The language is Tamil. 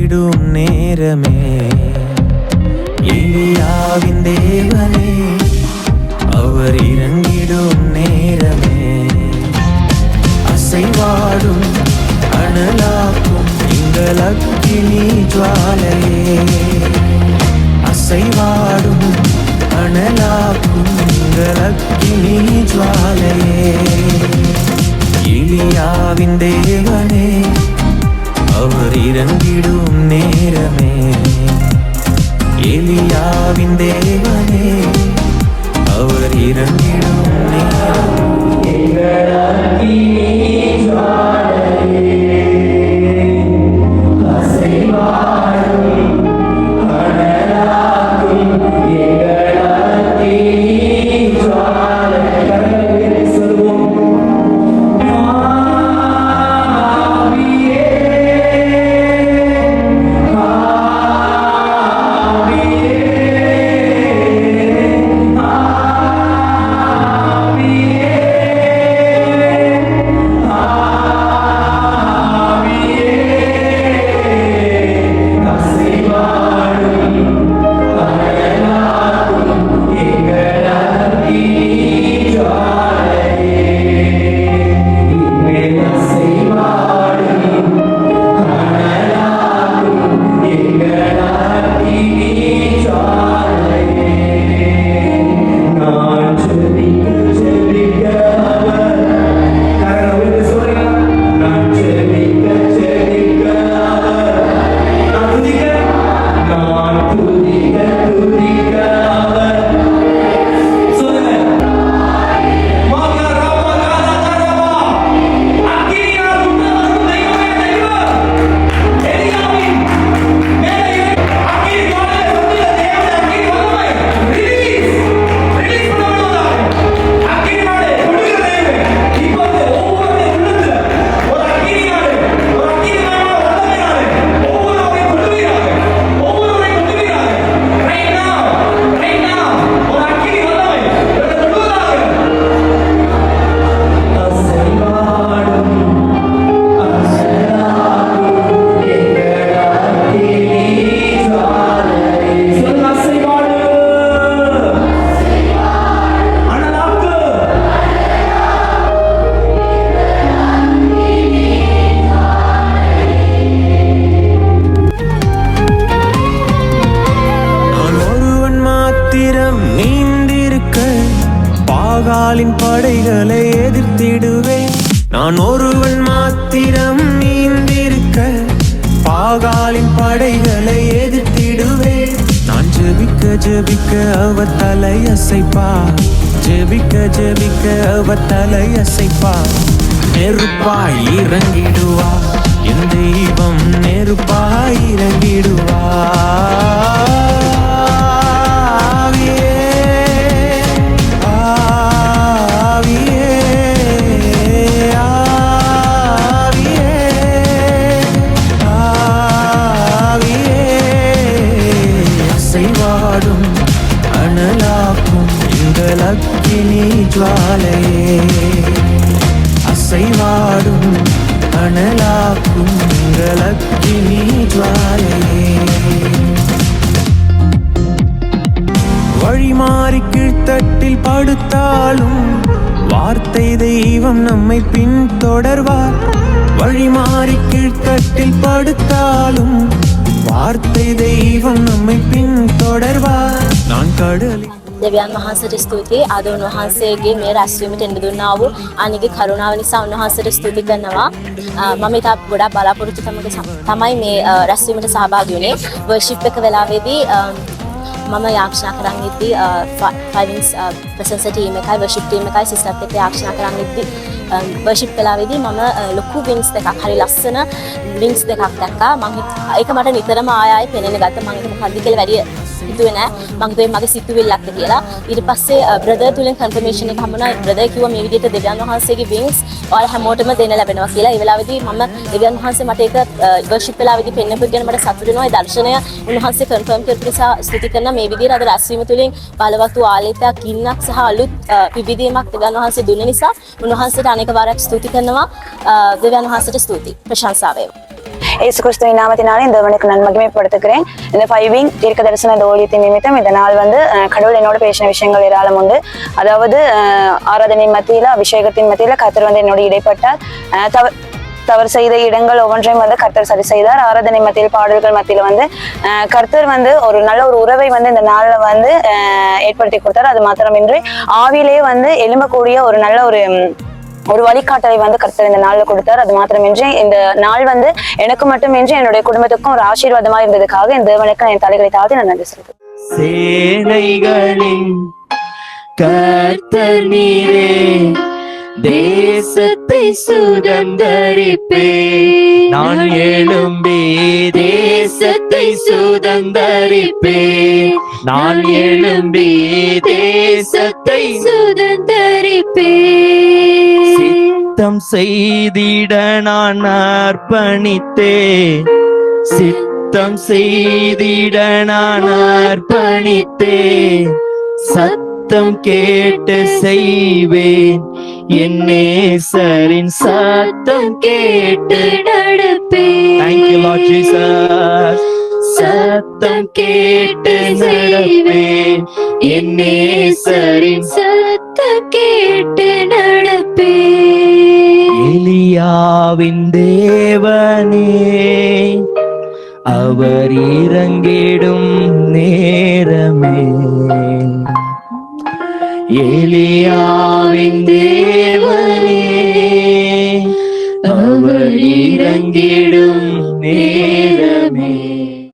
இறங்கிடும் நேரமே எலியாவின் தேவனே அவர் இறங்கிடும் நேரமே அசைவாடும் அனலாக்கும் எங்கள் அக்கினி ஜுவாலையே அசைவாடும் அனலாக்கும் எங்கள் அக்கினி ஜுவாலையே எலியாவின் தேவனே அவர் இறங்கிடும் நேரமே எலியாவின் தேவனே அவர் இறங்கிடும் நேரமே எங்கள் அக்கினி ஜுவாலையே அசைவாடும் அனலாக்கும் எங்கள் அக்கினி ஜுவாலையே சொல்வோம் பாகாலின் படைகளை எதிர்த்திடுவேன் நான் ஒருவன் மாத்திரம் நீந்திருக்க பாகாலின் படைகளை எதிர்த்திடுவேன் நான் ஜெபிக்க ஜெபிக்க அவர் தலை அசைப்பா ஜெபிக்க ஜெபிக்க அவர் தலை அசைப்பா நெருப்பாய் இறங்கிடுவா என் தெய்வம் நெருப்பாய் இறங்கிடுவா அக்கினி ஜுவாலையே அசைவாடும் அனலாக்கும் எங்கள் அக்கினி ஜுவாலையே வழிமாறி கீழ்த்தட்டில் படுத்தாலும் வார்த்தை தெய்வம் நம்மை பின்தொடர்வார் வழிமாறி கீழ்த்தட்டில் படுத்தாலும் வார்த்தை தெய்வம் நம்மை பின்தொடர்வார் நான் கடலில் දෙවියන් වහන්සේට ස්තුතියි ආද උන්වහන්සේගේ මේ රැස්වීමට එන්න දුන්නා වූ අනිගේ කරුණාව නිසා උන්වහන්සේට ස්තුති කරනවා මම ඉතා ගොඩාක් බලාපොරොත්තු තමයි මේ රැස්වීමට සහභාගී වුණේ වර්ෂිප් එක වෙලාවේදී මම යාක්ෂණා කරන් ඉද්දී ෆයිවින්ස් ප්‍රසන්ස් ටීම් එකයි වර්ෂිප් ටීම් එකයි සිස්ටර්ත් එක්ක යාක්ෂණා කරන් ඉද්දී වර්ෂිප් වෙලාවේදී මම ලොකු වින්ස් දෙකක් හරි ලස්සන වින්ස් දෙකක් දැක්කා මම ඒක මට නිතරම ආයෙ පෙනෙන්න ගත්තා මම ඒක මොකද්ද කියලා වැඩි හිතුවේ නෑ මම හිතුවේ මගේ සිතුවිල්ලක්ද කියලා ඊට පස්සේ බ්‍රදර් තුලින් කන්ෆර්මේෂන් එක හම්බුණා බ්‍රදර් කිව්වා මේ විදිහට දෙවියන් වහන්සේගේ වින්ස් ඔයාලා හැමෝටම දෙන්න ලැබෙනවා කියලා ඒ වෙලාවේදී මම දෙවියන් වහන්සේ මට ඒක වර්ෂිප් වෙලාවේදී පෙන්වපු ගැන මට සතුටු වෙනවා ඒ දර්ශනය උන්වහන්සේ කන්ෆර්ම් කරපු නිසා ස්තුති කරනවා මේ විදිහට අද රැස්වීම තුලින් බලවත් වූ ආලේපයක් ගින්නක් සහ අලුත් පිබිදීමක් දෙවියන් වහන්සේ දුන්න නිසා උන්වහන්සේට අනේක වාරයක් ස්තුති කරනවා දෙවියන් වහන්සේට ස්තුති ප්‍රශංසා වේවා இயேசு கிறிஸ்துவின் நாமத்தினாலே இந்த தேவனுக்கு நான் மகிமைப்படுத்துகிறேன். இந்த 5 தீர்க்க தரிசன ஊழியத்தின் நிமித்தம் இந்த நாள் வந்து கடவுள் என்னோட பேசின விஷயங்கள் ஏராளம் உண்டு. அதாவது ஆராதனை மத்தியில, அபிஷேகத்தின் மத்தியில கர்த்தர் வந்து என்னோட இடைப்பட்டார். தவறு செய்த இடங்கள் ஒவ்வொன்றையும் வந்து கர்த்தர் சரி செய்தார். ஆராதனை மத்தியில், பாடல்கள் மத்தியில வந்து கர்த்தர் வந்து ஒரு நல்ல ஒரு உறவை வந்து இந்த நாள்ல வந்து ஏற்படுத்தி கொடுத்தார். அது மாத்திரமின்றி ஆவியிலேயே வந்து எழும்பக்கூடிய ஒரு நல்ல ஒரு வழிகாட்டலை வந்து கர்த்தர் இந்த நாள்ல கொடுத்தார். அது மாத்திரமின்றி இந்த நாள் வந்து எனக்கு மட்டுமின்றி என்னுடைய குடும்பத்துக்கும் ஒரு ஆசீர்வாதமா இருந்ததுக்காக இந்த தேவனுக்கு என் தலைகளை தாழ்த்தி நான் நன்றி சொல்றேன். சேனைகளின் கர்த்தர் நீரே, தேசத்தை சுதந்தரிப்பே. நான் எழும்பி தேசத்தை சுதந்தரிப்பே. நான் எழும்பி தேசத்தை சுதந்தரிப்பே. சித்தம் செய்திட நான் அர்ப்பணித்தே. சித்தம் செய்திட நான் அர்ப்பணித்தே. சத்தம் கேட்டு செய்வேன். என் நேசரின் சத்தம் கேட்டு நடப்பேன். Thank you Lord Jesus. சத்தம் கேட்டு நடப்பேன். என் நேசரின் சத்தம் கேட்டு நடப்பேன். எலியாவின் தேவனே, அவர் இறங்கிடும் நேரமே. எலியாவின் தேவனே,